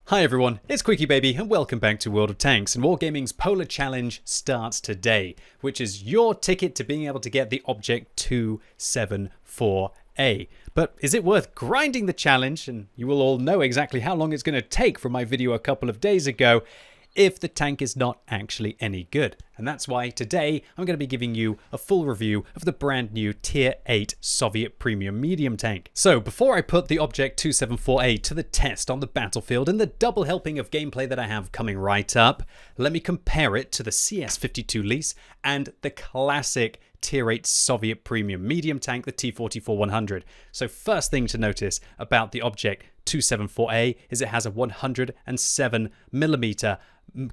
Hi everyone, it's QuickyBaby and welcome back to World of Tanks, and Wargaming's Polar Challenge starts today, which is your ticket to being able to get the Object 274A. But is it worth grinding the challenge, and you will all know exactly how long it's going to take from my video a couple of days ago, if the tank is not actually any good? And that's why today I'm going to be giving you a full review of the brand new Tier 8 Soviet Premium Medium Tank. So before I put the Object 274A to the test on the battlefield in the double helping of gameplay that I have coming right up, let me compare it to the CS52 Lease and the classic Tier 8 Soviet Premium Medium Tank, the T-44-100. So first thing to notice about the Object 274A is it has a 107mm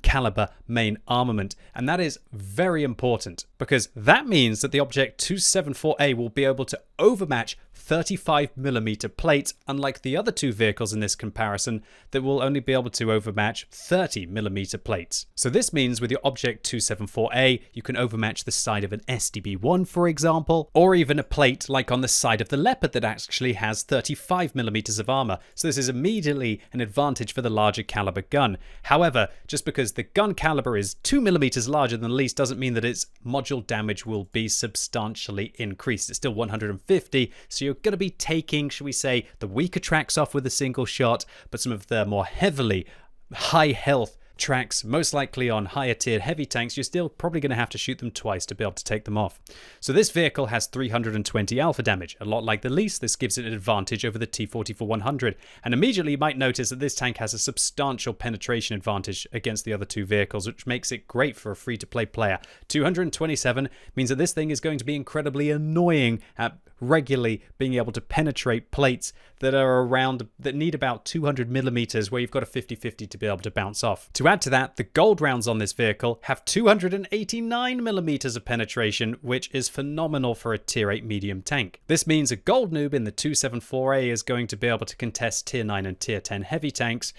caliber main armament, and that is very important because that means that the Object 274A will be able to overmatch 35mm plates, unlike the other two vehicles in this comparison that will only be able to overmatch 30mm plates. So this means with your Object 274A, you can overmatch the side of an SDB-1, for example, or even a plate like on the side of the Leopard that actually has 35mm of armor. So this is immediately an advantage for the larger caliber gun. However, just because the gun caliber is 2mm larger than the Lease doesn't mean that its module damage will be substantially increased. It's still 150, so you're going to be taking, shall we say, the weaker tracks off with a single shot, but some of the more heavily high health tracks, most likely on higher tiered heavy tanks, you're still probably going to have to shoot them twice to be able to take them off. So this vehicle has 320 alpha damage. A lot like the Lease, this gives it an advantage over the T-44-100. And immediately you might notice that this tank has a substantial penetration advantage against the other two vehicles, which makes it great for a free-to-play player. 227 means that this thing is going to be incredibly annoying at regularly being able to penetrate plates that are around, that need about 200mm, where you've got a 50-50 to be able to bounce off. To add to that, the gold rounds on this vehicle have 289mm of penetration, which is phenomenal for a Tier 8 medium tank. This means a gold noob in the 274A is going to be able to contest Tier 9 and Tier 10 heavy tanks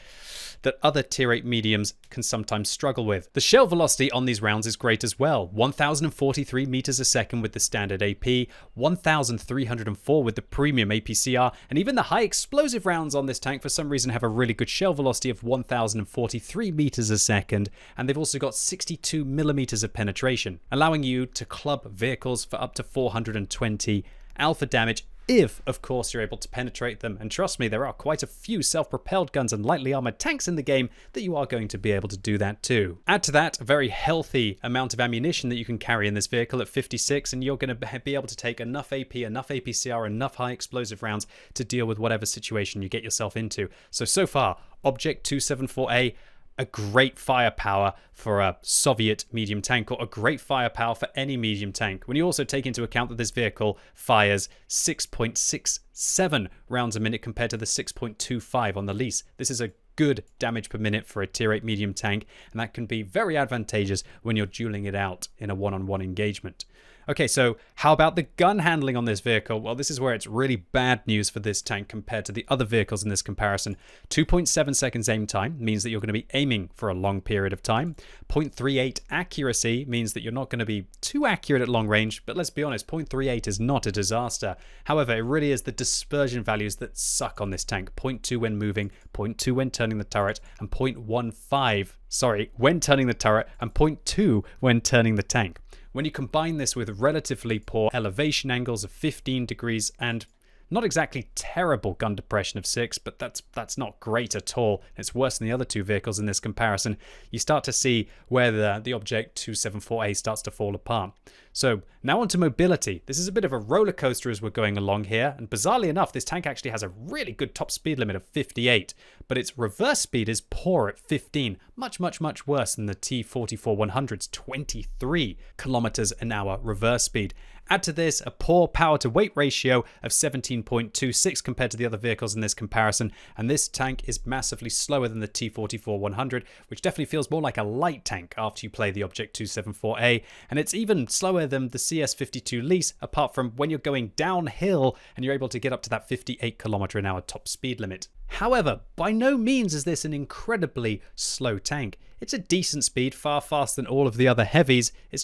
that other Tier 8 mediums can sometimes struggle with. The shell velocity on these rounds is great as well. 1,043 meters a second with the standard AP, 1,304 with the premium APCR, and even the high explosive rounds on this tank for some reason have a really good shell velocity of 1,043 meters a second, and they've also got 62mm of penetration, allowing you to club vehicles for up to 420 alpha damage, if, of course, you're able to penetrate them. And trust me, there are quite a few self-propelled guns and lightly armored tanks in the game that you are going to be able to do that too. Add to that a very healthy amount of ammunition that you can carry in this vehicle at 56, and you're going to be able to take enough AP, enough APCR, enough high explosive rounds to deal with whatever situation you get yourself into. So far, Object 274A, a great firepower for a Soviet medium tank, or a great firepower for any medium tank, when you also take into account that this vehicle fires 6.67 rounds a minute compared to the 6.25 on the Lease. This is a good damage per minute for a Tier 8 medium tank, and that can be very advantageous when you're dueling it out in a one-on-one engagement. Okay, so how about the gun handling on this vehicle? Well, this is where it's really bad news for this tank compared to the other vehicles in this comparison. 2.7 seconds aim time means that you're going to be aiming for a long period of time. 0.38 accuracy means that you're not going to be too accurate at long range, but let's be honest, 0.38 is not a disaster. However, it really is the dispersion values that suck on this tank. 0.2 when moving, 0.2 when turning the turret, and 0.15, when turning the turret, and 0.2 when turning the tank. When you combine this with relatively poor elevation angles of 15 degrees and not exactly terrible gun depression of 6, but that's not great at all. It's worse than the other two vehicles in this comparison. You start to see where the Object 274A starts to fall apart. So now onto mobility. This is a bit of a roller coaster as we're going along here, and bizarrely enough, this tank actually has a really good top speed limit of 58, but its reverse speed is poor at 15, much worse than the T-44-100's 23 kilometers an hour reverse speed. Add to this a poor power to weight ratio of 17.26 compared to the other vehicles in this comparison, and this tank is massively slower than the T-44-100, which definitely feels more like a light tank after you play the Object 274A, and it's even slower than the CS52 Lease, apart from when you're going downhill and you're able to get up to that 58 kilometer an hour top speed limit. However, by no means is this an incredibly slow tank. It's a decent speed, far faster than all of the other heavies. It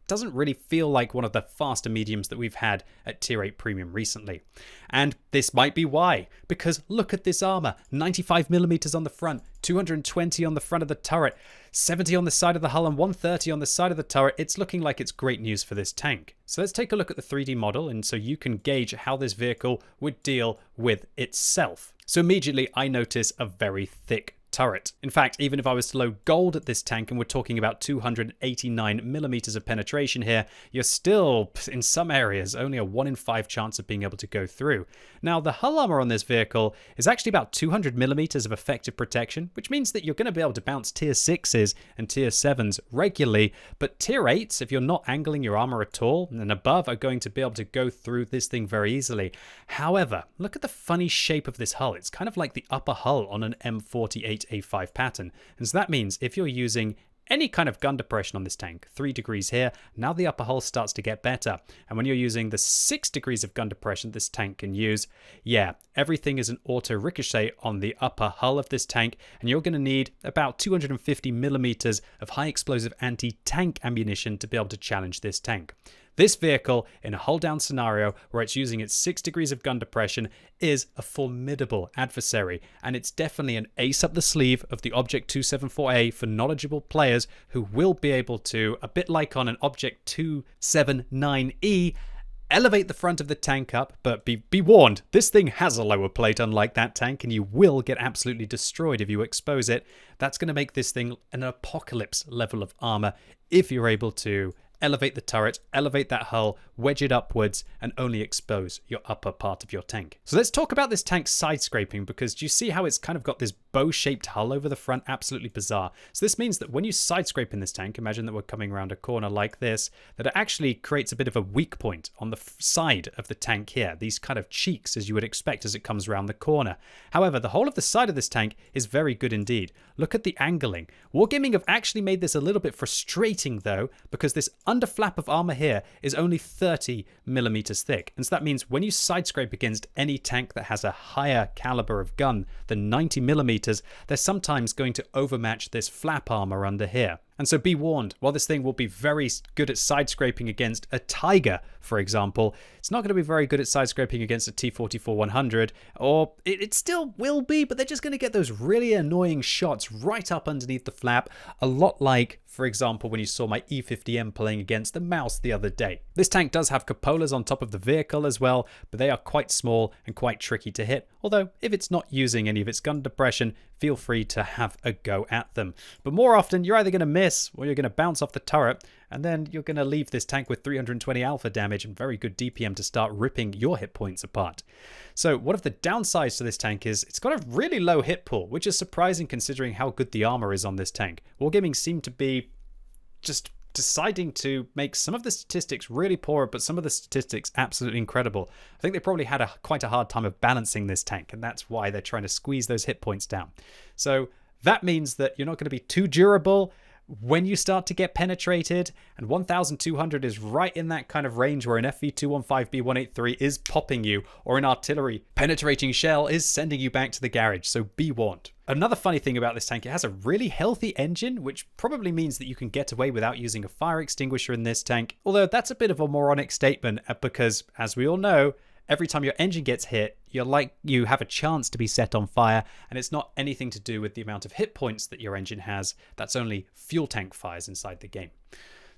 doesn't really feel like one of the faster mediums that we've had at Tier 8 Premium recently. And this might be why, because look at this armor, 95mm on the front, 220 on the front of the turret, 70 on the side of the hull and 130 on the side of the turret. It's looking like it's great news for this tank. So let's take a look at the 3D model, and so you can gauge how this vehicle would deal with itself. So immediately I notice a very thick turret. In fact, even if I was to load gold at this tank, and we're talking about 289mm of penetration here, you're still, in some areas, only a 1 in 5 chance of being able to go through. Now, the hull armor on this vehicle is actually about 200mm of effective protection, which means that you're going to be able to bounce Tier 6s and Tier 7s regularly, but Tier 8s, if you're not angling your armor at all, and above, are going to be able to go through this thing very easily. However, look at the funny shape of this hull. It's kind of like the upper hull on an M48A5 pattern. And so that means if you're using any kind of gun depression on this tank, 3 degrees here, now the upper hull starts to get better. And when you're using the 6 degrees of gun depression this tank can use, yeah, everything is an auto ricochet on the upper hull of this tank, and you're going to need about 250mm of high explosive anti-tank ammunition to be able to challenge this tank. This vehicle, in a hull down scenario where it's using its 6 degrees of gun depression, is a formidable adversary, and it's definitely an ace up the sleeve of the Object 274A for knowledgeable players who will be able to, a bit like on an Object 279E, elevate the front of the tank up, but be warned, this thing has a lower plate unlike that tank, and you will get absolutely destroyed if you expose it. That's going to make this thing an apocalypse level of armor if you're able to elevate the turret, elevate that hull, wedge it upwards, and only expose your upper part of your tank. So let's talk about this tank's side scraping, because do you see how it's kind of got this bow-shaped hull over the front? Absolutely bizarre. So this means that when you side scrape in this tank, imagine that we're coming around a corner like this, that it actually creates a bit of a weak point on the side of the tank here, these kind of cheeks as you would expect as it comes around the corner. However, the whole of the side of this tank is very good indeed. Look at the angling. Wargaming have actually made this a little bit frustrating though, because this under flap of armor here is only 30mm thick. And so that means when you side scrape against any tank that has a higher caliber of gun than 90mm, they're sometimes going to overmatch this flap armor under here. And so be warned, while this thing will be very good at side scraping against a Tiger, for example, it's not going to be very good at side scraping against a T-44-100, or it still will be, but they're just going to get those really annoying shots right up underneath the flap, a lot like, for example, when you saw my E50M playing against the Mouse the other day. This tank does have cupolas on top of the vehicle as well, but they are quite small and quite tricky to hit, although if it's not using any of its gun depression, feel free to have a go at them. But more often, you're either going to miss or you're going to bounce off the turret, and then you're going to leave this tank with 320 alpha damage and very good DPM to start ripping your hit points apart. So one of the downsides to this tank is it's got a really low hit pool, which is surprising considering how good the armor is on this tank. Wargaming seem to be just deciding to make some of the statistics really poor, but some of the statistics absolutely incredible. I think they probably had quite a hard time of balancing this tank, and that's why they're trying to squeeze those hit points down. So that means that you're not going to be too durable when you start to get penetrated, and 1200 is right in that kind of range where an FV215B183 is popping you, or an artillery penetrating shell is sending you back to the garage, so be warned. Another funny thing about this tank, it has a really healthy engine, which probably means that you can get away without using a fire extinguisher in this tank, although that's a bit of a moronic statement because, as we all know, every time your engine gets hit, you have a chance to be set on fire, and it's not anything to do with the amount of hit points that your engine has. That's only fuel tank fires inside the game.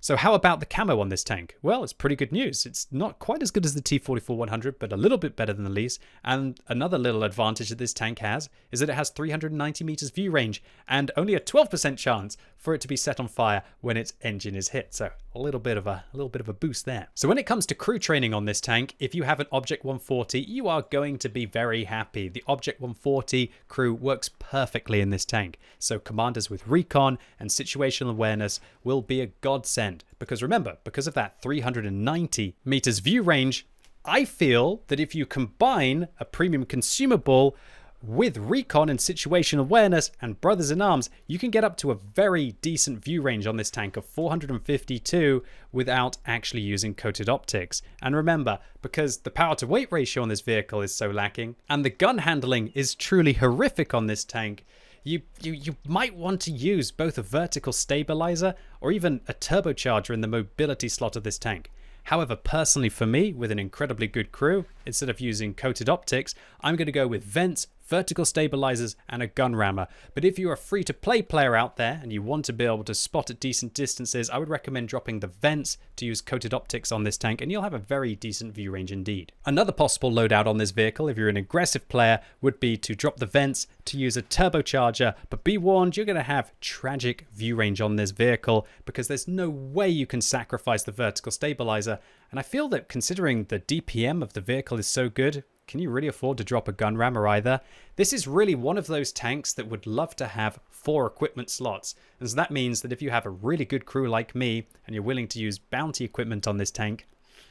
So how about the camo on this tank? Well, it's pretty good news. It's not quite as good as the T-44-100, but a little bit better than the lease. And another little advantage that this tank has is that it has 390 meters view range and only a 12% chance for it to be set on fire when its engine is hit. So a little bit of a boost there. So when it comes to crew training on this tank, if you have an Object 140, you are going to be very happy. The Object 140 crew works perfectly in this tank. So commanders with recon and situational awareness will be a godsend. Because remember, because of that 390 meters view range, I feel that if you combine a premium consumable with recon and situational awareness and brothers in arms, you can get up to a very decent view range on this tank of 452 without actually using coated optics. And remember, because the power to weight ratio on this vehicle is so lacking and the gun handling is truly horrific on this tank, you might want to use both a vertical stabilizer or even a turbocharger in the mobility slot of this tank. However, personally for me, with an incredibly good crew, instead of using coated optics, I'm going to go with vents, vertical stabilizers, and a gun rammer. But if you're a free-to-play player out there and you want to be able to spot at decent distances, I would recommend dropping the vents to use coated optics on this tank, and you'll have a very decent view range indeed. Another possible loadout on this vehicle, if you're an aggressive player, would be to drop the vents to use a turbocharger, but be warned, you're going to have tragic view range on this vehicle because there's no way you can sacrifice the vertical stabilizer. And I feel that considering the DPM of the vehicle is so good, can you really afford to drop a gun rammer either? This is really one of those tanks that would love to have 4 equipment slots. And so that means that if you have a really good crew like me and you're willing to use bounty equipment on this tank,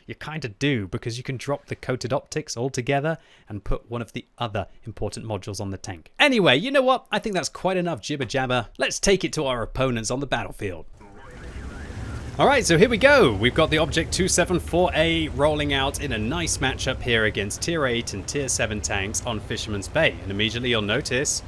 you kind of do, because you can drop the coated optics altogether and put one of the other important modules on the tank. Anyway, you know what? I think that's quite enough jibber jabber. Let's take it to our opponents on the battlefield. Alright, so here we go. We've got the Object 274A rolling out in a nice matchup here against Tier 8 and Tier 7 tanks on Fisherman's Bay. And immediately you'll notice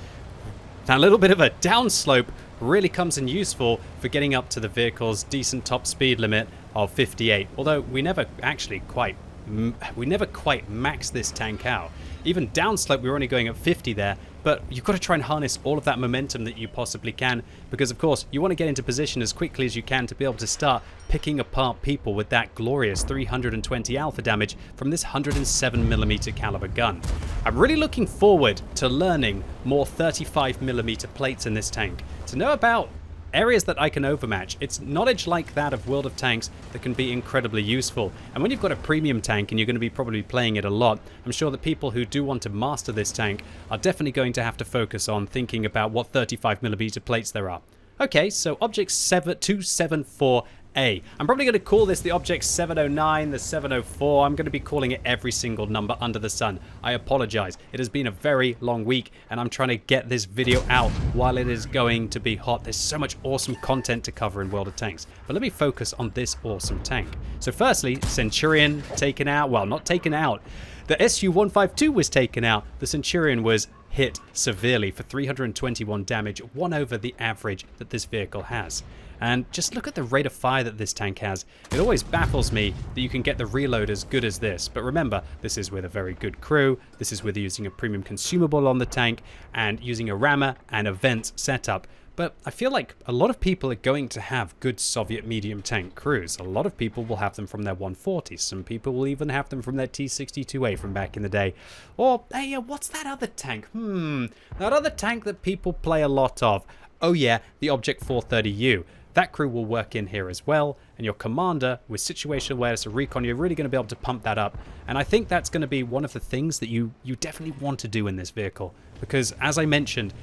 that little bit of a downslope really comes in useful for getting up to the vehicle's decent top speed limit of 58. Although we never quite maxed this tank out. Even downslope we were only going at 50 there, but you've got to try and harness all of that momentum that you possibly can, because of course you want to get into position as quickly as you can to be able to start picking apart people with that glorious 320 alpha damage from this 107mm caliber gun. I'm really looking forward to learning more 35mm plates in this tank, to know about areas that I can overmatch. It's knowledge like that of World of Tanks that can be incredibly useful. And when you've got a premium tank and you're going to be probably playing it a lot, I'm sure that people who do want to master this tank are definitely going to have to focus on thinking about what 35mm plates there are. Okay, so Object 274A. I'm probably going to call this the Object 709, the 704. I'm going to be calling it every single number under the sun. I apologize. It has been a very long week and I'm trying to get this video out while it is going to be hot. There's so much awesome content to cover in World of Tanks. But let me focus on this awesome tank. So firstly, Centurion taken out. Well, not taken out. The SU-152 was taken out. The Centurion was hit severely for 321 damage, 1 over the average that this vehicle has. And just look at the rate of fire that this tank has. It always baffles me that you can get the reload as good as this. But remember, this is with a very good crew. This is with using a premium consumable on the tank and using a rammer and a vent setup. But I feel like a lot of people are going to have good Soviet medium tank crews. A lot of people will have them from their 140s. Some people will even have them from their T-62A from back in the day. Or, hey, what's that other tank? That other tank that people play a lot of. Oh yeah, the Object 430U. That crew will work in here as well, and your commander with situational awareness and recon, you're really going to be able to pump that up. And I think that's going to be one of the things that you definitely want to do in this vehicle, because as I mentioned,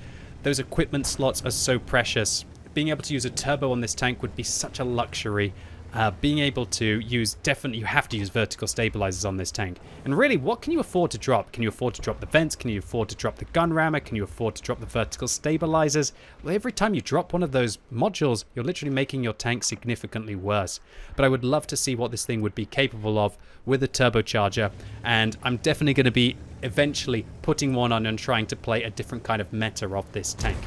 those equipment slots are so precious. Being able to use a turbo on this tank would be such a luxury. Being able to use, definitely you have to use vertical stabilizers on this tank. And really, what can you afford to drop? Can you afford to drop the vents? Can you afford to drop the gun rammer? Can you afford to drop the vertical stabilizers? Well, every time you drop one of those modules, you're literally making your tank significantly worse. But I would love to see what this thing would be capable of with a turbocharger. And I'm definitely going to be eventually putting one on and trying to play a different kind of meta of this tank.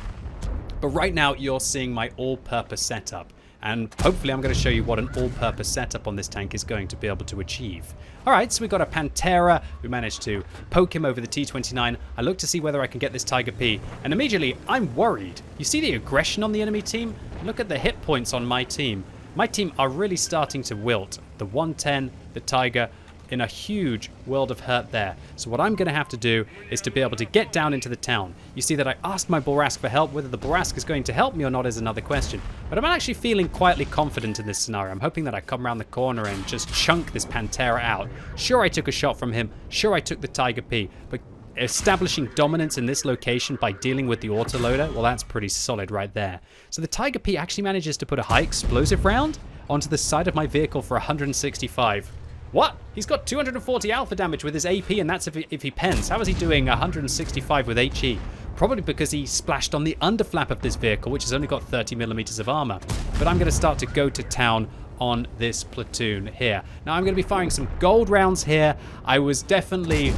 But right now, you're seeing my all-purpose setup. And hopefully I'm going to show you what an all-purpose setup on this tank is going to be able to achieve. Alright, so we've got a Pantera. We managed to poke him over the T-29. I look to see whether I can get this Tiger P. And immediately, I'm worried. You see the aggression on the enemy team? Look at the hit points on my team. My team are really starting to wilt. The 110, the Tiger, in a huge world of hurt there. So what I'm going to have to do is to be able to get down into the town. You see that I asked my Borask for help. Whether the Borask is going to help me or not is another question. But I'm actually feeling quietly confident in this scenario. I'm hoping that I come around the corner and just chunk this Pantera out. Sure, I took a shot from him. Sure, I took the Tiger P. But establishing dominance in this location by dealing with the autoloader, well, that's pretty solid right there. So the Tiger P actually manages to put a high explosive round onto the side of my vehicle for 165. What? He's got 240 alpha damage with his AP, and that's if he pens. How is he doing 165 with HE? Probably because he splashed on the underflap of this vehicle, which has only got 30mm of armor. But I'm going to start to go to town on this platoon here. Now I'm going to be firing some gold rounds here. I was definitely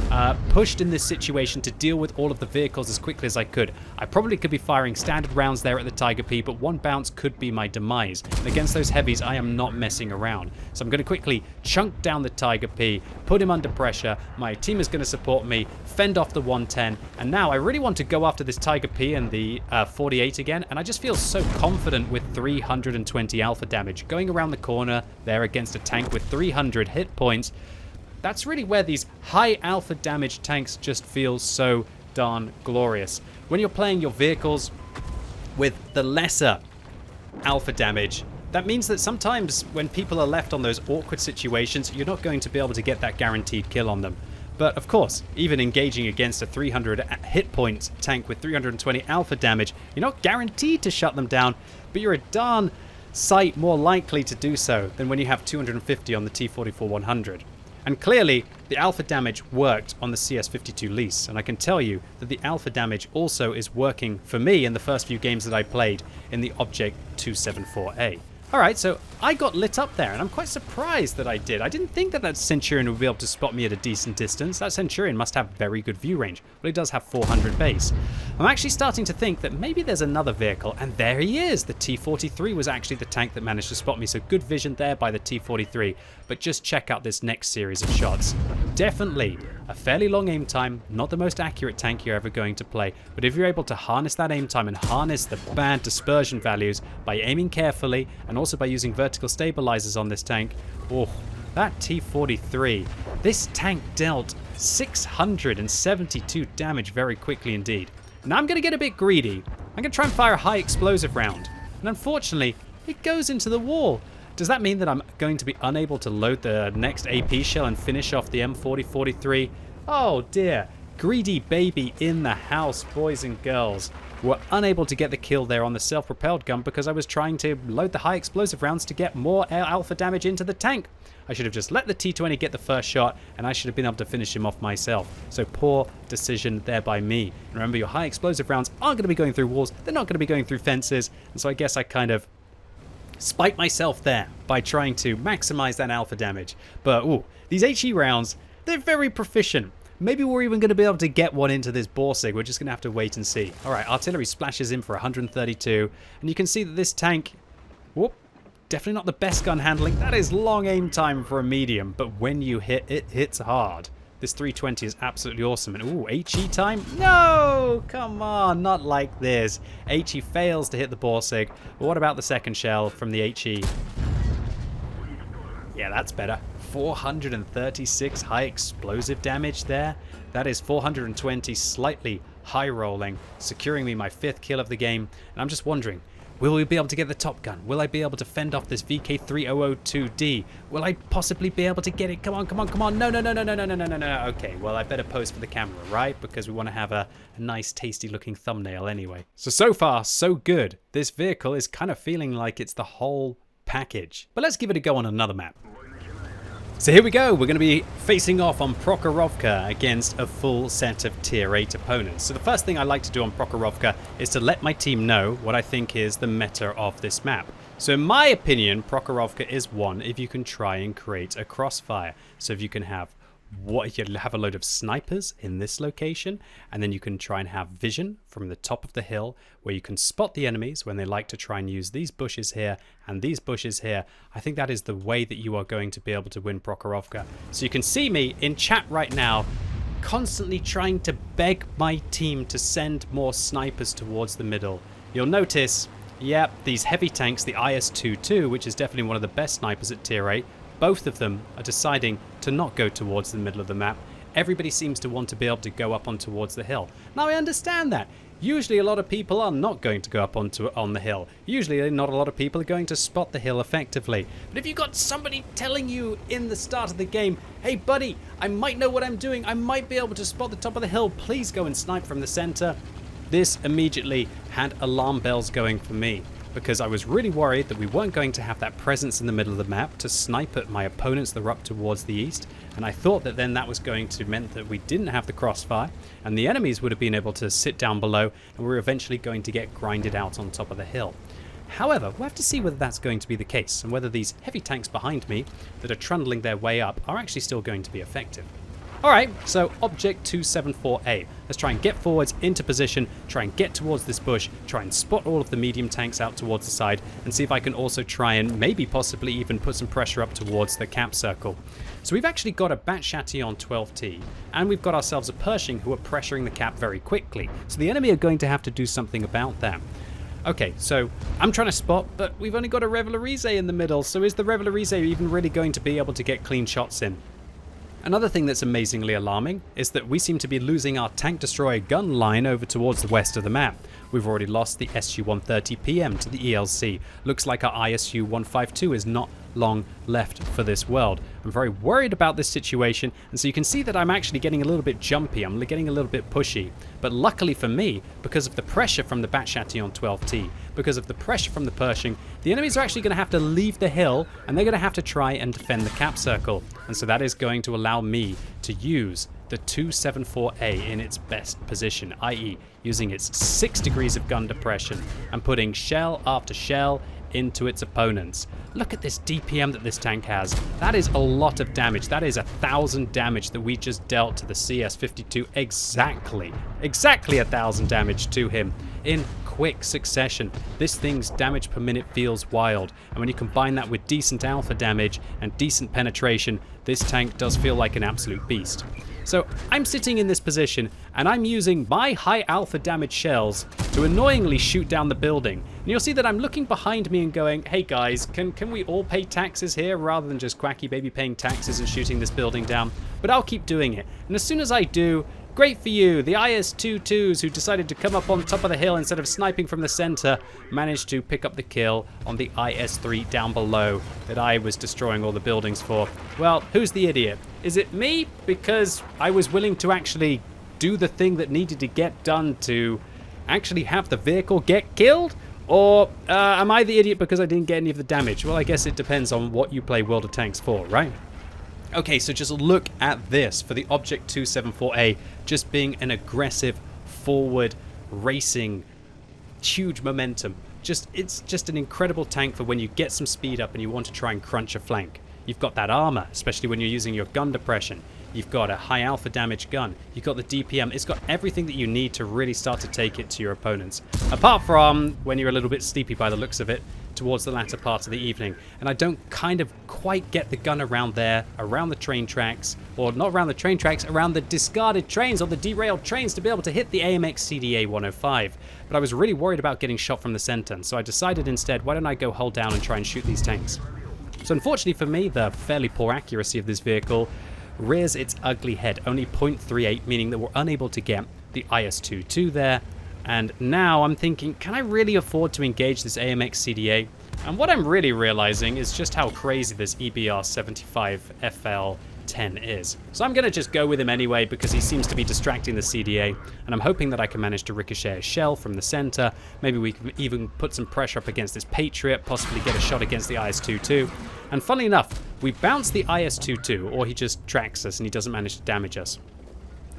pushed in this situation to deal with all of the vehicles as quickly as I could. I probably could be firing standard rounds there at the Tiger P, but one bounce could be my demise. And against those heavies, I am not messing around. So I'm going to quickly chunk down the Tiger P, put him under pressure. My team is going to support me, fend off the 110, and now I really want to go after this Tiger P and the 48 again, and I just feel so confident with 320 alpha damage. Going around the corner there against a tank with 300 hit points, that's really where these high alpha damage tanks just feel so darn glorious. When you're playing your vehicles with the lesser alpha damage, that means that sometimes when people are left on those awkward situations, you're not going to be able to get that guaranteed kill on them. But of course, even engaging against a 300 hit point tank with 320 alpha damage, you're not guaranteed to shut them down, but you're a darn sight more likely to do so than when you have 250 on the T-44-100. And clearly, the alpha damage worked on the CS-52 Lease, and I can tell you that the alpha damage also is working for me in the first few games that I played in the Object 274A. Alright, so I got lit up there, and I'm quite surprised that I did. I didn't think that Centurion would be able to spot me at a decent distance. That Centurion must have very good view range, but he does have 400 base. I'm actually starting to think that maybe there's another vehicle, and there he is! The T-43 was actually the tank that managed to spot me, so good vision there by the T-43. But just check out this next series of shots. Definitely a fairly long aim time, not the most accurate tank you're ever going to play, but if you're able to harness that aim time and harness the bad dispersion values by aiming carefully and also by using vertical stabilizers on this tank, oh, that T-43, this tank dealt 672 damage very quickly indeed. Now I'm going to get a bit greedy. I'm going to try and fire a high explosive round, and unfortunately, it goes into the wall. Does that mean that I'm going to be unable to load the next AP shell and finish off the M4043? Oh dear. Greedy baby in the house, boys and girls. We're unable to get the kill there on the self-propelled gun because I was trying to load the high explosive rounds to get more alpha damage into the tank. I should have just let the T-20 get the first shot, and I should have been able to finish him off myself. So poor decision there by me. And remember, your high explosive rounds aren't going to be going through walls. They're not going to be going through fences. And so I guess I kind of spite myself there by trying to maximize that alpha damage. But ooh, these HE rounds, they're very proficient. Maybe we're even going to be able to get one into this Borsig. We're just going to have to wait and see. All right, artillery splashes in for 132. And you can see that this tank, whoop, definitely not the best gun handling. That is long aim time for a medium. But when you hit, it hits hard. This 320 is absolutely awesome. And ooh, HE time? No! Come on, not like this. HE fails to hit the Borsig. But what about the second shell from the HE? Yeah, that's better. 436 high explosive damage there. That is 420 slightly high rolling, securing me my 5th kill of the game. And I'm just wondering, will we be able to get the top gun? Will I be able to fend off this VK3002D? Will I possibly be able to get it? Come on, come on, come on. No, no, no, no, no, no, no, no, no, no. Okay, well, I better pose for the camera, right? Because we want to have a nice, tasty looking thumbnail anyway. So far, so good. This vehicle is kind of feeling like it's the whole package. But let's give it a go on another map. So here we go, we're going to be facing off on Prokarovka against a full set of tier 8 opponents. So the first thing I like to do on Prokarovka is to let my team know what I think is the meta of this map. So in my opinion, Prokarovka is one if you can try and create a crossfire. So if you can have a load of snipers in this location, and then you can try and have vision from the top of the hill where you can spot the enemies when they like to try and use these bushes here and these bushes here. I think that is the way that you are going to be able to win Prokarovka. So you can see me in chat right now constantly trying to beg my team to send more snipers towards the middle. You'll notice, yep, these heavy tanks, the IS-22, which is definitely one of the best snipers at tier 8, both of them are deciding to not go towards the middle of the map. Everybody seems to want to be able to go up on towards the hill. Now I understand that. Usually a lot of people are not going to go up on the hill. Usually not a lot of people are going to spot the hill effectively. But if you've got somebody telling you in the start of the game, hey buddy, I might know what I'm doing, I might be able to spot the top of the hill, please go and snipe from the center. This immediately had alarm bells going for me, because I was really worried that we weren't going to have that presence in the middle of the map to snipe at my opponents that were up towards the east, and I thought that then that was going to meant that we didn't have the crossfire, and the enemies would have been able to sit down below, and we were eventually going to get grinded out on top of the hill. However, we'll have to see whether that's going to be the case and whether these heavy tanks behind me that are trundling their way up are actually still going to be effective. Alright, so Object 274A. Let's try and get forwards into position, try and get towards this bush, try and spot all of the medium tanks out towards the side, and see if I can also try and maybe possibly even put some pressure up towards the cap circle. So we've actually got a Bat Chatillon 12T, and we've got ourselves a Pershing who are pressuring the cap very quickly. So the enemy are going to have to do something about that. Okay, so I'm trying to spot, but we've only got a Revelarize in the middle, so is the Revelarize even really going to be able to get clean shots in? Another thing that's amazingly alarming is that we seem to be losing our tank destroyer gun line over towards the west of the map. We've already lost the SU-130 PM to the ELC. Looks like our ISU-152 is not long left for this world. I'm very worried about this situation, and so you can see that I'm actually getting a little bit jumpy, I'm getting a little bit pushy. But luckily for me, because of the pressure from the Bat Chatillon 12T, because of the pressure from the Pershing, the enemies are actually going to have to leave the hill, and they're going to have to try and defend the cap circle. And so that is going to allow me to use the 274A in its best position, i.e. using its 6 degrees of gun depression and putting shell after shell into its opponents. Look at this DPM that this tank has. That is a lot of damage. That is 1,000 damage that we just dealt to the CS-52. Exactly 1,000 damage to him in quick succession. This thing's damage per minute feels wild, and when you combine that with decent alpha damage and decent penetration, this tank does feel like an absolute beast. So I'm sitting in this position and I'm using my high alpha damage shells to annoyingly shoot down the building. And you'll see that I'm looking behind me and going, hey guys, can we all pay taxes here rather than just QuickyBaby paying taxes and shooting this building down? But I'll keep doing it. And as soon as I do, great for you, the IS-22s who decided to come up on top of the hill instead of sniping from the center managed to pick up the kill on the IS-3 down below that I was destroying all the buildings for. Well, who's the idiot? Is it me? Because I was willing to actually do the thing that needed to get done to actually have the vehicle get killed? Or am I the idiot because I didn't get any of the damage? Well, I guess it depends on what you play World of Tanks for, right? Okay, so just look at this for the Object 274A just being an aggressive, forward, racing, huge momentum. It's just an incredible tank for when you get some speed up and you want to try and crunch a flank. You've got that armor, especially when you're using your gun depression. You've got a high alpha damage gun. You've got the DPM. It's got everything that you need to really start to take it to your opponents. Apart from when you're a little bit sleepy by the looks of it, towards the latter part of the evening. And I don't kind of quite get the gun around there, around the train tracks, or not around the train tracks, around the discarded trains or the derailed trains to be able to hit the AMX CDA 105. But I was really worried about getting shot from the center, and so I decided instead, why don't I go hull down and try and shoot these tanks? So unfortunately for me, the fairly poor accuracy of this vehicle rears its ugly head, only 0.38, meaning that we're unable to get the IS-22 there. And now I'm thinking, can I really afford to engage this AMX CDA? And what I'm really realizing is just how crazy this EBR-75 FL-10 is. So I'm going to just go with him anyway because he seems to be distracting the CDA, and I'm hoping that I can manage to ricochet a shell from the center. Maybe we can even put some pressure up against this Patriot, possibly get a shot against the IS-22. And funnily enough, we bounce the IS-22, or he just tracks us and he doesn't manage to damage us.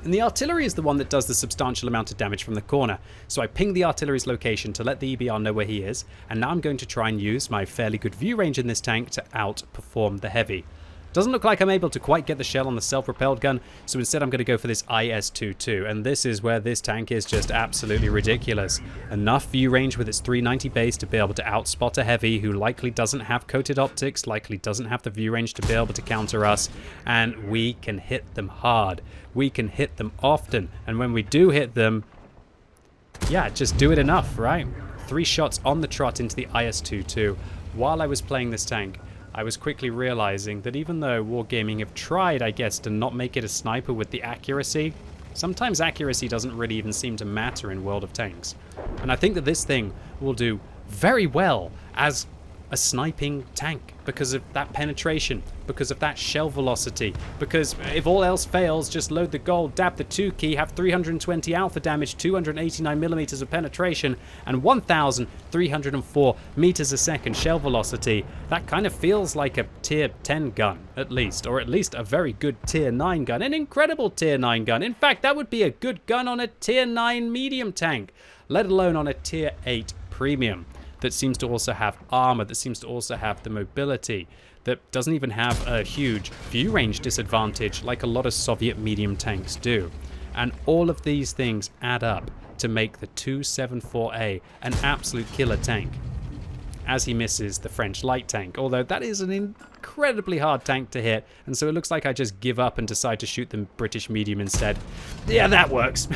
And the artillery is the one that does the substantial amount of damage from the corner. So I ping the artillery's location to let the EBR know where he is, and now I'm going to try and use my fairly good view range in this tank to outperform the heavy. Doesn't look like I'm able to quite get the shell on the self-propelled gun, so instead I'm going to go for this IS-22, and this is where this tank is just absolutely ridiculous. Enough view range with its 390 base to be able to outspot a heavy who likely doesn't have coated optics, likely doesn't have the view range to be able to counter us, and we can hit them hard. We can hit them often, and when we do hit them, yeah, just do it enough, right? 3 shots on the trot into the IS-22 while I was playing this tank. I was quickly realizing that even though Wargaming have tried, I guess, to not make it a sniper with the accuracy, sometimes accuracy doesn't really even seem to matter in World of Tanks. And I think that this thing will do very well as a sniping tank because of that penetration, because of that shell velocity, because if all else fails, just load the gold, dab the 2 key, have 320 alpha damage, 289 millimeters of penetration, and 1,304 meters a second shell velocity. That kind of feels like a tier 10 gun, at least, or at least a very good tier 9 gun, an incredible tier 9 gun. In fact, that would be a good gun on a tier 9 medium tank, let alone on a tier 8 premium. that seems to also have armor, that seems to also have the mobility, that doesn't even have a huge view range disadvantage like a lot of Soviet medium tanks do. And all of these things add up to make the 274A an absolute killer tank, as he misses the French light tank, although that is an incredibly hard tank to hit, and so it looks like I just give up and decide to shoot the British medium instead. Yeah, that works.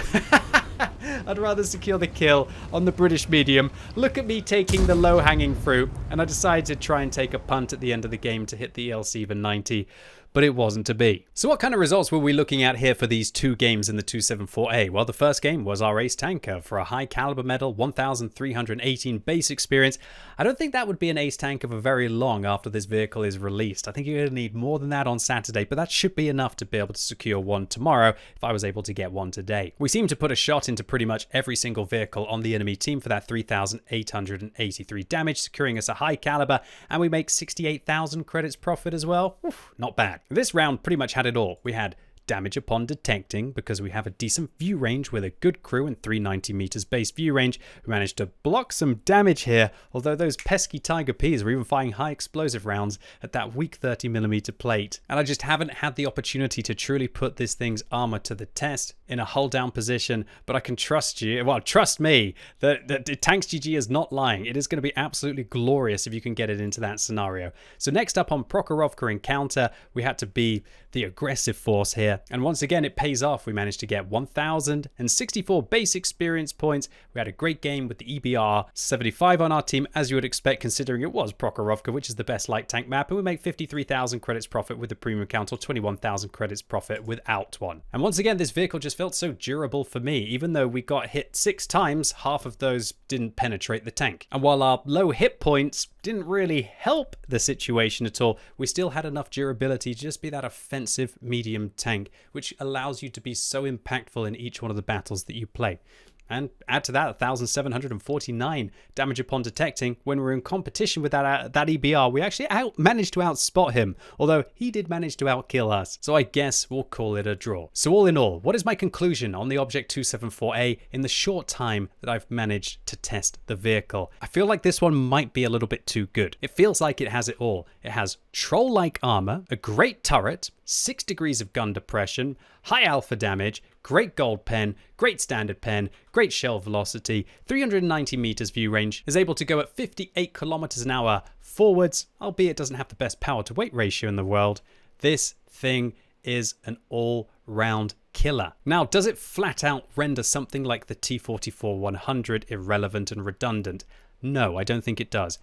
I'd rather secure the kill on the British medium. Look at me taking the low-hanging fruit, and I decided to try and take a punt at the end of the game to hit the EL-7 90. But it wasn't to be. So what kind of results were we looking at here for these two games in the 274A? Well, the first game was our ace tanker for a high caliber medal, 1,318 base experience. I don't think that would be an ace tanker for very long after this vehicle is released. I think you're going to need more than that on Saturday, but that should be enough to be able to secure one tomorrow if I was able to get one today. We seem to put a shot into pretty much every single vehicle on the enemy team for that 3,883 damage, securing us a high caliber, and we make 68,000 credits profit as well. Oof, not bad. This round pretty much had it all. We had damage upon detecting because we have a decent view range with a good crew and 390 meters base view range. We managed to block some damage here, although those pesky Tiger Ps were even firing high explosive rounds at that weak 30mm plate. And I just haven't had the opportunity to truly put this thing's armor to the test in a hold down position, but I can trust you, well, trust me, that Tanks GG is not lying. It is going to be absolutely glorious if you can get it into that scenario. So next up on Prokarovka encounter, we had to be the aggressive force here. And once again, it pays off. We managed to get 1,064 base experience points. We had a great game with the EBR, 75 on our team, as you would expect, considering it was Prokarovka, which is the best light tank map. And we make 53,000 credits profit with the premium count, or 21,000 credits profit without one. And once again, this vehicle just felt so durable for me. Even though we got hit 6 times, half of those didn't penetrate the tank. And while our low hit points didn't really help the situation at all, we still had enough durability to just be that offensive medium tank, which allows you to be so impactful in each one of the battles that you play. And add to that 1,749 damage upon detecting. When we're in competition with that EBR, we actually managed to outspot him, although he did manage to outkill us. So I guess we'll call it a draw. So all in all, what is my conclusion on the Object 274A in the short time that I've managed to test the vehicle? I feel like this one might be a little bit too good. It feels like it has it all. It has troll-like armor, a great turret, 6 degrees of gun depression, high alpha damage, great gold pen, great standard pen, great shell velocity, 390 meters view range, is able to go at 58 kilometers an hour forwards, albeit it doesn't have the best power to weight ratio in the world. This thing is an all-round killer. Now, does it flat out render something like the T-44-100 irrelevant and redundant? No, I don't think it does.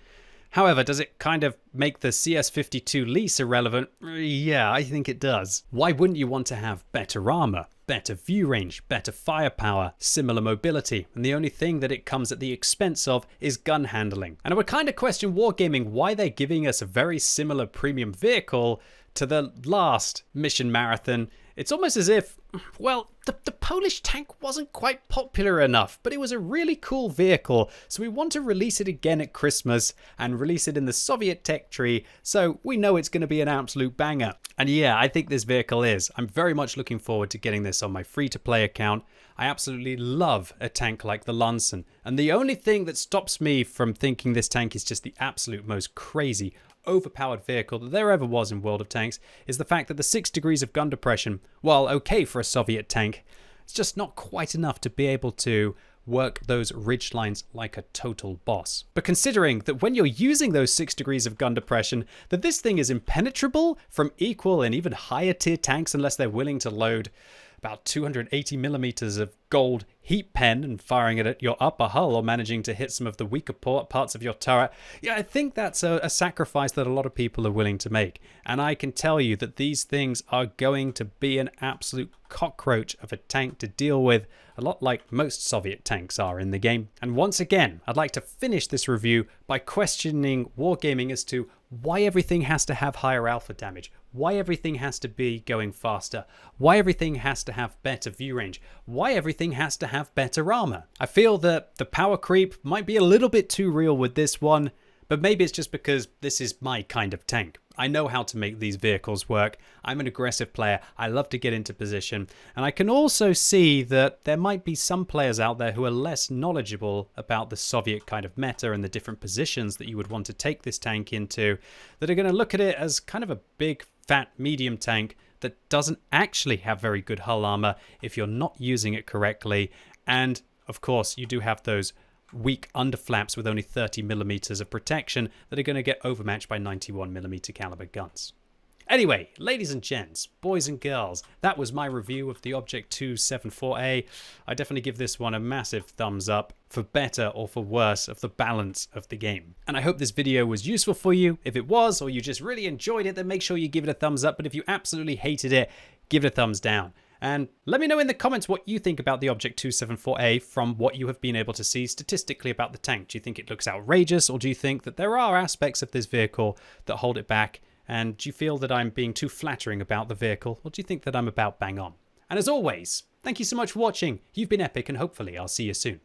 However, does it kind of make the CS52 lease irrelevant? Yeah, I think it does. Why wouldn't you want to have better armor, better view range, better firepower, similar mobility, and the only thing that it comes at the expense of is gun handling? And I would kind of question Wargaming why they're giving us a very similar premium vehicle to the last mission marathon. It's almost as if, well, the Polish tank wasn't quite popular enough, but it was a really cool vehicle, so we want to release it again at Christmas and release it in the Soviet tech tree, so we know it's going to be an absolute banger. And yeah, I think this vehicle is. I'm very much looking forward to getting this on my free-to-play account. I absolutely love a tank like the Lansen, and the only thing that stops me from thinking this tank is just the absolute most crazy, overpowered vehicle that there ever was in World of Tanks is the fact that the 6 degrees of gun depression, while okay for a Soviet tank, it's just not quite enough to be able to work those ridge lines like a total boss. But considering that when you're using those 6 degrees of gun depression, that this thing is impenetrable from equal and even higher tier tanks unless they're willing to load about 280 millimeters of gold heat pen and firing it at your upper hull or managing to hit some of the weaker parts of your turret. Yeah, I think that's a sacrifice that a lot of people are willing to make. And I can tell you that these things are going to be an absolute cockroach of a tank to deal with, a lot like most Soviet tanks are in the game. And once again, I'd like to finish this review by questioning Wargaming as to why everything has to have higher alpha damage, why everything has to be going faster, why everything has to have better view range, why everything has to have better armor. I feel that the power creep might be a little bit too real with this one, But maybe it's just because this is my kind of tank. I know how to make these vehicles work. I'm an aggressive player. I love to get into position. And I can also see that there might be some players out there who are less knowledgeable about the Soviet kind of meta and the different positions that you would want to take this tank into, that are going to look at it as kind of a big, fat, medium tank that doesn't actually have very good hull armor if you're not using it correctly. And of course, you do have those weak underflaps with only 30 millimeters of protection that are going to get overmatched by 91 millimeter caliber guns. Anyway, ladies and gents, boys and girls, that was my review of the Object 274A. I definitely give this one a massive thumbs up, for better or for worse, of the balance of the game. And I hope this video was useful for you. If it was, or you just really enjoyed it, then make sure you give it a thumbs up. But if you absolutely hated it, give it a thumbs down. And let me know in the comments what you think about the Object 274A from what you have been able to see statistically about the tank. Do you think it looks outrageous, or do you think that there are aspects of this vehicle that hold it back? And do you feel that I'm being too flattering about the vehicle, or do you think that I'm about bang on? And as always, thank you so much for watching. You've been epic, and hopefully I'll see you soon.